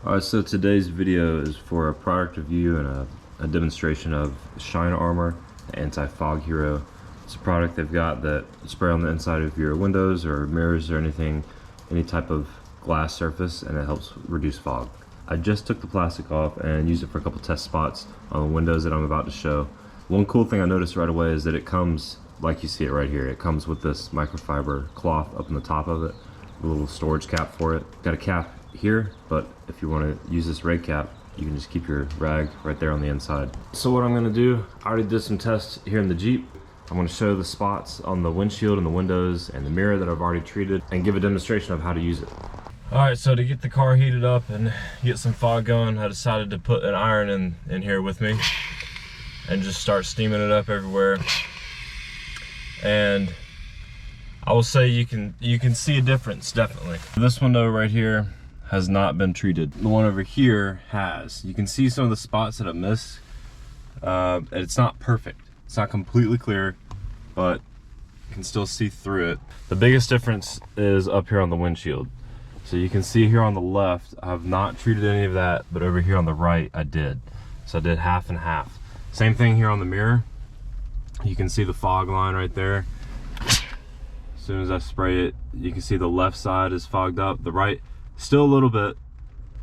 Alright, so today's video is for a product review and a demonstration of Shine Armor, the Anti-Fog Hero. It's a product they've got that you spray on the inside of your windows or mirrors or anything, any type of glass surface, and it helps reduce fog. I just took the plastic off and used it for a couple test spots on the windows that I'm about to show. One cool thing I noticed right away is that it comes, like you see it right here, it comes with this microfiber cloth up on the top of it, a little storage cap for it. Got a cap here, but if you want to use this rag cap, you can just keep your rag right there on the inside. So what I'm going to do, I already did some tests here in the Jeep. I'm going to show the spots on the windshield and the windows and the mirror that I've already treated and give a demonstration of how to use it. Alright, so to get the car heated up and get some fog going, I decided to put an iron in here with me and just start steaming it up everywhere. And I will say you can see a difference, definitely. This window right here has not been treated. The one over here has. You can see some of the spots that I missed. It's not perfect. It's not completely clear, but you can still see through it. The biggest difference is up here on the windshield. So you can see here on the left, I have not treated any of that, but over here on the right, I did. So I did half and half. Same thing here on the mirror. You can see the fog line right there. As soon as I spray it, you can see the left side is fogged up. The right, still a little bit,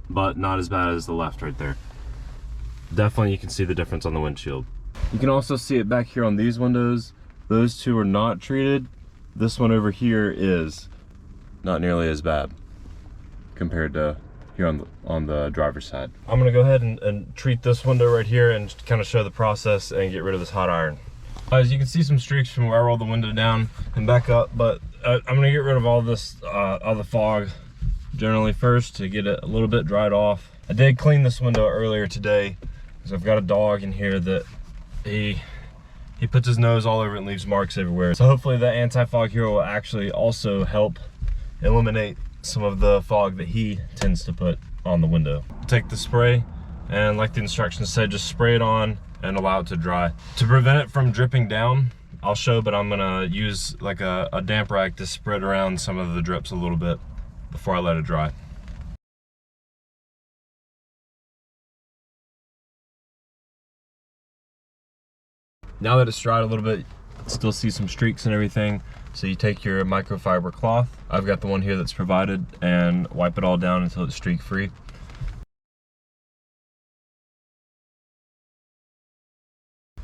but not as bad as the left right there. Definitely you can see the difference on the windshield. You can also see it back here on these windows. Those two are not treated. This one over here is not nearly as bad compared to here on the driver's side. I'm gonna go ahead and treat this window right here and kind of show the process and get rid of this hot iron. As you can see some streaks from where I rolled the window down and back up, but I'm gonna get rid of all this, all the fog generally first to get it a little bit dried off. I did clean this window earlier today because I've got a dog in here that he puts his nose all over it and leaves marks everywhere. So hopefully the Anti-Fog Hero will actually also help eliminate some of the fog that he tends to put on the window. Take the spray and, like the instructions said, just spray it on and allow it to dry. To prevent it from dripping down, I'll show, but I'm gonna use like a damp rag to spread around some of the drips a little bit before I let it dry. Now that it's dried a little bit, still see some streaks and everything. So you take your microfiber cloth, I've got the one here that's provided, and wipe it all down until it's streak free.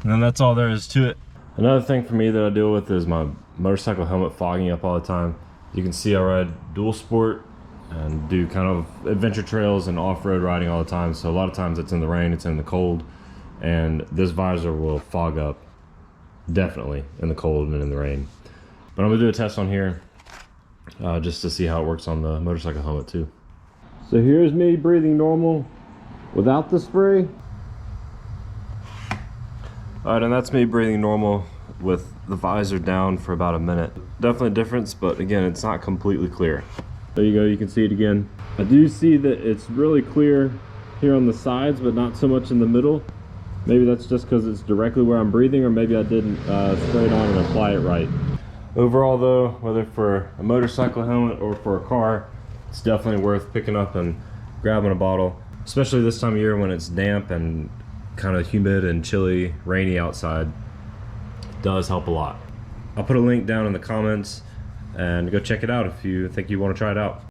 And then that's all there is to it. Another thing for me that I deal with is my motorcycle helmet fogging up all the time. You can see I ride dual sport and do kind of adventure trails and off-road riding all the time. So a lot of times it's in the rain, it's in the cold, and this visor will fog up definitely in the cold and in the rain. But I'm gonna do a test on here just to see how it works on the motorcycle helmet too. So here's me breathing normal without the spray. All right, and that's me breathing normal with the visor down for about a minute. Definitely a difference, but again, it's not completely clear. There you go, you can see it again. I do see that it's really clear here on the sides, but not so much in the middle. Maybe that's just because it's directly where I'm breathing, or maybe I didn't spray it on and apply it right. Overall though, whether for a motorcycle helmet or for a car, it's definitely worth picking up and grabbing a bottle, especially this time of year when it's damp and kind of humid and chilly, rainy outside. It does help a lot. I'll put a link down in the comments and go check it out if you think you want to try it out.